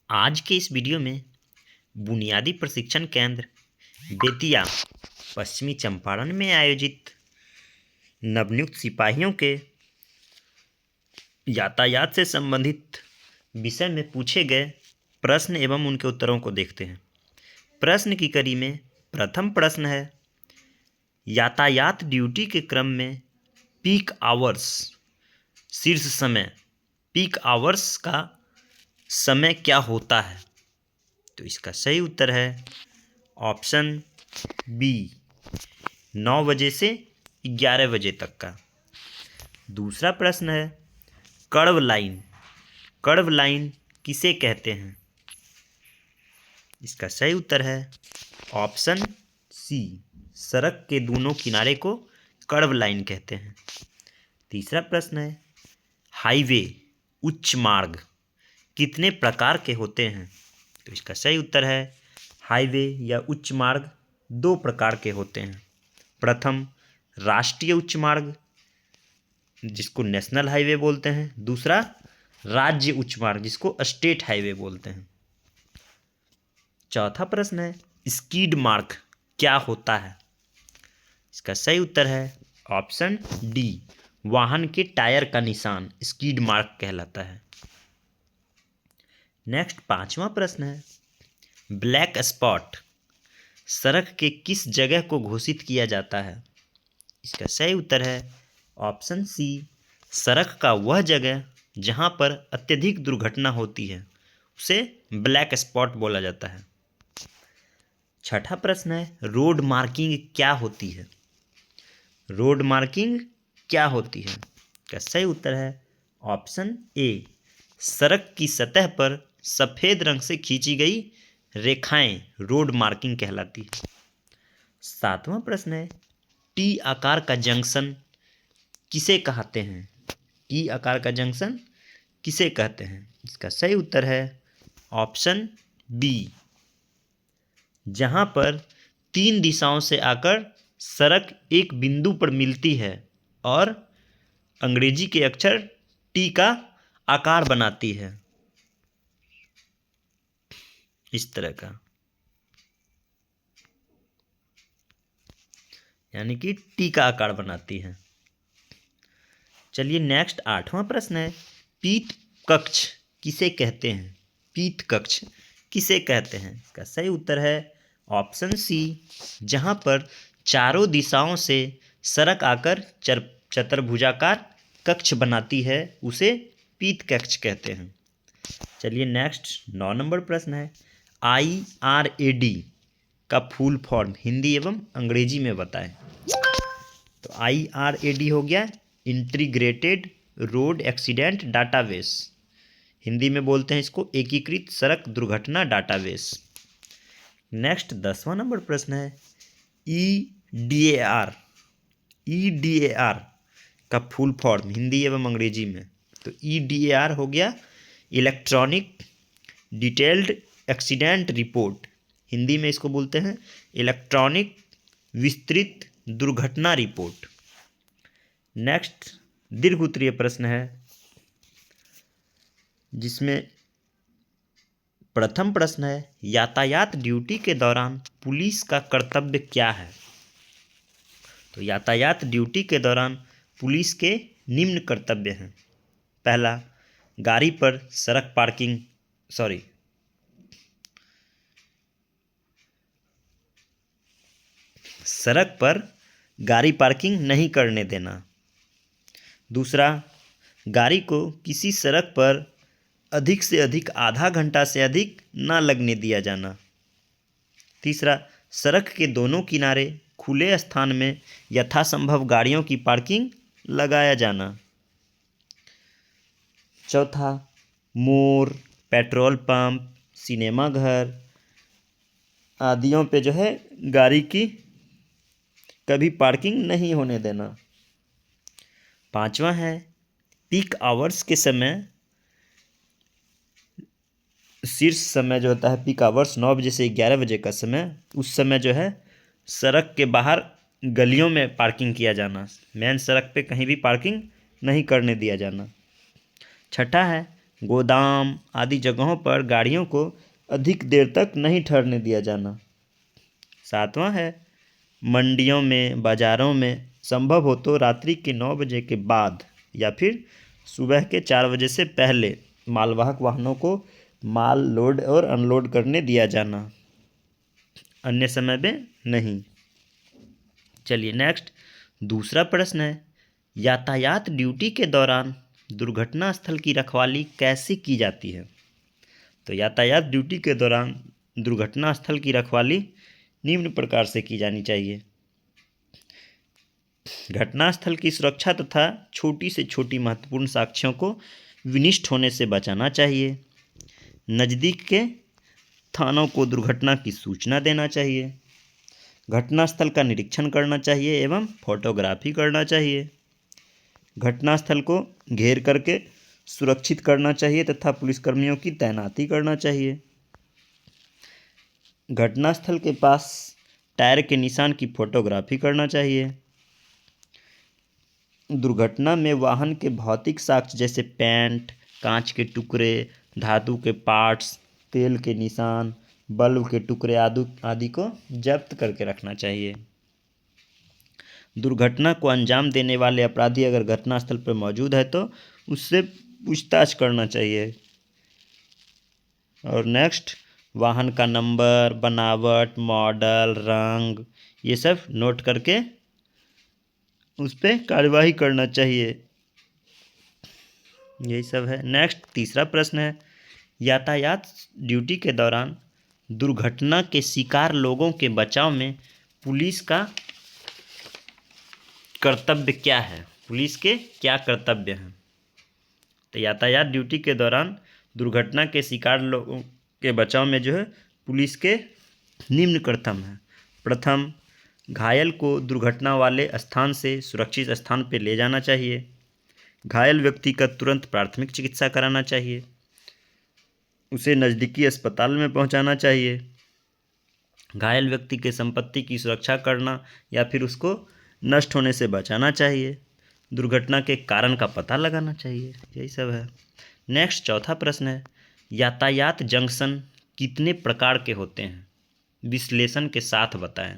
आज के इस वीडियो में बुनियादी प्रशिक्षण केंद्र बेतिया पश्चिमी चंपारण में आयोजित नवनियुक्त सिपाहियों के यातायात से संबंधित विषय में पूछे गए प्रश्न एवं उनके उत्तरों को देखते हैं। प्रश्न की कड़ी में प्रथम प्रश्न है, यातायात ड्यूटी के क्रम में पीक आवर्स शीर्ष समय पीक आवर्स का समय क्या होता है? तो इसका सही उत्तर है ऑप्शन बी, 9 बजे से 11 बजे तक का। दूसरा प्रश्न है, कर्व लाइन किसे कहते हैं? इसका सही उत्तर है ऑप्शन सी, सड़क के दोनों किनारे को कर्व लाइन कहते हैं। तीसरा प्रश्न है, हाईवे उच्च मार्ग कितने प्रकार के होते हैं? तो इसका सही उत्तर है हाईवे या उच्च मार्ग 2 प्रकार के होते हैं। प्रथम राष्ट्रीय उच्च मार्ग जिसको नेशनल हाईवे बोलते हैं, दूसरा राज्य उच्च मार्ग जिसको स्टेट हाईवे बोलते हैं। चौथा प्रश्न है, स्कीड मार्क क्या होता है? इसका सही उत्तर है ऑप्शन डी, वाहन के टायर का निशान स्कीड मार्क कहलाता है। नेक्स्ट 5वां प्रश्न है, ब्लैक स्पॉट सड़क के किस जगह को घोषित किया जाता है? इसका सही उत्तर है ऑप्शन सी, सड़क का वह जगह जहां पर अत्यधिक दुर्घटना होती है उसे ब्लैक स्पॉट बोला जाता है। छठा प्रश्न है, रोड मार्किंग क्या होती है? रोड मार्किंग क्या होती है? इसका सही उत्तर है ऑप्शन ए, सड़क की सतह पर सफ़ेद रंग से खींची गई रेखाएं रोड मार्किंग कहलाती है। 7वां प्रश्न है, टी आकार का जंक्शन किसे कहते हैं? टी आकार का जंक्शन किसे कहते हैं? इसका सही उत्तर है ऑप्शन बी, जहां पर 3 दिशाओं से आकर सड़क एक बिंदु पर मिलती है और अंग्रेजी के अक्षर टी का आकार बनाती है, इस तरह का, यानी कि टी का आकार बनाती है। चलिए नेक्स्ट 8वां प्रश्न है, पीत कक्ष किसे कहते हैं? पीत कक्ष किसे कहते हैं? इसका सही उत्तर है ऑप्शन सी, जहां पर चारों दिशाओं से सड़क आकर चतुर्भुजाकार कक्ष बनाती है उसे पीत कक्ष कहते हैं। चलिए नेक्स्ट 9 नंबर प्रश्न है, IRAD का फुल फॉर्म हिंदी एवं अंग्रेजी में बताएं। तो IRAD हो गया integrated road accident database, Hindi में बोलते हैं इसको एकीकृत सड़क दुर्घटना डाटाबेस। नेक्स्ट 10वां नंबर प्रश्न है, EDAR का फुल फॉर्म हिंदी एवं अंग्रेजी में। तो EDAR हो गया electronic detailed accident report, Hindi में इसको बोलते हैं इलेक्ट्रॉनिक विस्तृत दुर्घटना रिपोर्ट। नेक्स्ट दीर्घ उत्तरीय प्रश्न है जिसमें प्रथम प्रश्न है, यातायात ड्यूटी के दौरान पुलिस का कर्तव्य क्या है? तो यातायात ड्यूटी के दौरान पुलिस के निम्न कर्तव्य हैं। पहला, गाड़ी पर सड़क पर गाड़ी पार्किंग नहीं करने देना। दूसरा, गाड़ी को किसी सड़क पर अधिक से अधिक आधा घंटा से अधिक ना लगने दिया जाना। तीसरा, सड़क के दोनों किनारे खुले स्थान में यथासंभव गाड़ियों की पार्किंग लगाया जाना। चौथा, मोड़, पेट्रोल पंप, सिनेमा घर आदियों पे जो है गाड़ी की कभी पार्किंग नहीं होने देना। पांचवा है, पीक आवर्स के समय शीर्ष समय जो होता है पीक आवर्स 9 बजे से 11 बजे का समय, उस समय जो है सड़क के बाहर गलियों में पार्किंग किया जाना, मेन सड़क पे कहीं भी पार्किंग नहीं करने दिया जाना। छठा है, गोदाम आदि जगहों पर गाड़ियों को अधिक देर तक नहीं ठहरने दिया जाना। 7वां है, मंडियों में, बाजारों में संभव हो तो रात्रि के 9 बजे के बाद या फिर सुबह के 4 बजे से पहले मालवाहक वाहनों को माल लोड और अनलोड करने दिया जाना, अन्य समय में नहीं। चलिए नेक्स्ट, दूसरा प्रश्न है, यातायात ड्यूटी के दौरान दुर्घटना स्थल की रखवाली कैसे की जाती है? तो यातायात ड्यूटी के दौरान दुर्घटना स्थल की रखवाली निम्न प्रकार से की जानी चाहिए। घटनास्थल की सुरक्षा तथा छोटी से छोटी महत्वपूर्ण साक्ष्यों को विनिष्ट होने से बचाना चाहिए। नज़दीक के थानों को दुर्घटना की सूचना देना चाहिए। घटनास्थल का निरीक्षण करना चाहिए एवं फोटोग्राफी करना चाहिए। घटनास्थल को घेर करके सुरक्षित करना चाहिए तथा पुलिसकर्मियों की तैनाती करना चाहिए। घटनास्थल के पास टायर के निशान की फोटोग्राफी करना चाहिए। दुर्घटना में वाहन के भौतिक साक्ष्य जैसे पेंट, कांच के टुकड़े, धातु के पार्ट्स, तेल के निशान, बल्ब के टुकड़े आदि को जब्त करके रखना चाहिए। दुर्घटना को अंजाम देने वाले अपराधी अगर घटनास्थल पर मौजूद है तो उससे पूछताछ करना चाहिए। और नेक्स्ट, वाहन का नंबर, बनावट, मॉडल, रंग, ये सब नोट करके उस पर कार्यवाही करना चाहिए। यही सब है। नेक्स्ट, तीसरा प्रश्न है, यातायात ड्यूटी के दौरान दुर्घटना के शिकार लोगों के बचाव में पुलिस का कर्तव्य क्या है? पुलिस के क्या कर्तव्य हैं? तो यातायात ड्यूटी के दौरान दुर्घटना के शिकार लोगों के बचाव में जो है पुलिस के निम्न कर्तव्य हैं। प्रथम, घायल को दुर्घटना वाले स्थान से सुरक्षित स्थान पर ले जाना चाहिए। घायल व्यक्ति का तुरंत प्राथमिक चिकित्सा कराना चाहिए। उसे नज़दीकी अस्पताल में पहुंचाना चाहिए। घायल व्यक्ति के संपत्ति की सुरक्षा करना या फिर उसको नष्ट होने से बचाना चाहिए। दुर्घटना के कारण का पता लगाना चाहिए। यही सब है। नेक्स्ट, चौथा प्रश्न है, यातायात जंक्शन कितने प्रकार के होते हैं? विश्लेषण के साथ बताएं।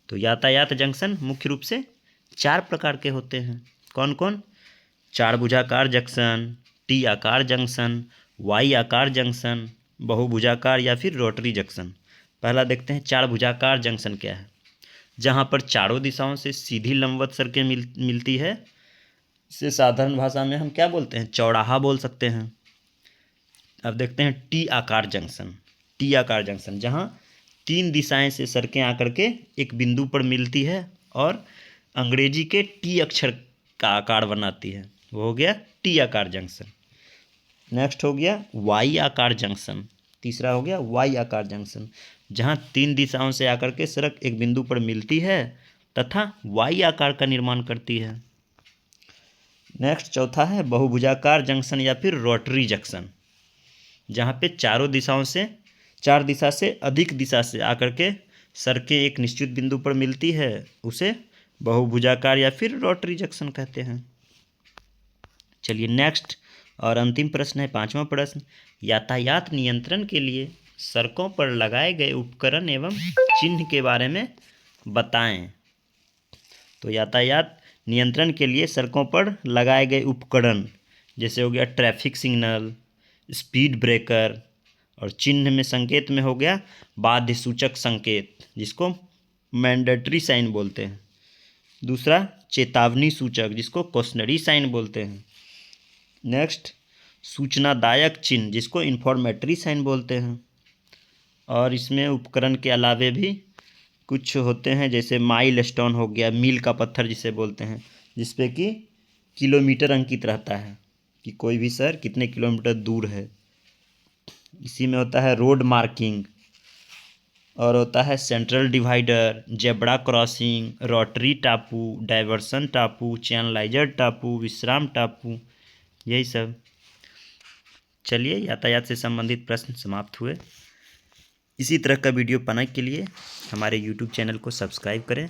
तो यातायात जंक्शन मुख्य रूप से 4 प्रकार के होते हैं। कौन कौन? 4 भुजाकार जंक्शन, टी आकार जंक्शन, वाई आकार जंक्शन, बहुभुजाकार या फिर रोटरी जंक्शन। पहला देखते हैं 4 भुजाकार जंक्शन क्या है। जहाँ पर चारों दिशाओं से सीधी लंबवत सड़कें मिलती है, इसे साधारण भाषा में हम क्या बोलते हैं? चौराहा बोल सकते हैं। अब देखते हैं टी आकार जंक्शन। टी आकार जंक्शन जहाँ 3 दिशाएं से सड़कें आकर के एक बिंदु पर मिलती है और अंग्रेजी के टी अक्षर का आकार बनाती है, वो हो गया टी आकार जंक्शन। नेक्स्ट हो गया वाई आकार जंक्शन। तीसरा हो गया वाई आकार जंक्शन, जहाँ 3 दिशाओं से आकर के सड़क एक बिंदु पर मिलती है तथा वाई आकार का निर्माण करती है। नेक्स्ट, चौथा है बहुभुजाकार जंक्शन या फिर रोटरी जंक्शन, जहाँ पे 4 दिशा से अधिक दिशा से आकर के सड़कें एक निश्चित बिंदु पर मिलती है, उसे बहुभुजाकार या फिर रोटरी जंक्शन कहते हैं। चलिए नेक्स्ट और अंतिम प्रश्न है 5वां प्रश्न, यातायात नियंत्रण के लिए सड़कों पर लगाए गए उपकरण एवं चिन्ह के बारे में बताएं। तो यातायात नियंत्रण के लिए सड़कों पर लगाए गए उपकरण जैसे हो गया ट्रैफिक सिग्नल, स्पीड ब्रेकर, और चिन्ह में संकेत में हो गया बाध्य सूचक संकेत जिसको मैंडेटरी साइन बोलते हैं। दूसरा चेतावनी सूचक जिसको कॉशनरी साइन बोलते हैं। नेक्स्ट, सूचनादायक चिन्ह जिसको इन्फॉर्मेटरी साइन बोलते हैं। और इसमें उपकरण के अलावे भी कुछ होते हैं जैसे माइल स्टोन हो गया, मील का पत्थर जिसे बोलते हैं, जिसपे कि किलोमीटर अंकित रहता है कि कोई भी शहर कितने किलोमीटर दूर है। इसी में होता है रोड मार्किंग, और होता है central divider, zebra crossing, rotary टापू, डाइवर्सन टापू, चैनलाइजर टापू, विश्राम टापू, यही सब। चलिए यातायात से संबंधित प्रश्न समाप्त हुए। इसी तरह का वीडियो पाने के लिए हमारे YouTube चैनल को सब्सक्राइब करें।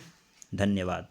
धन्यवाद।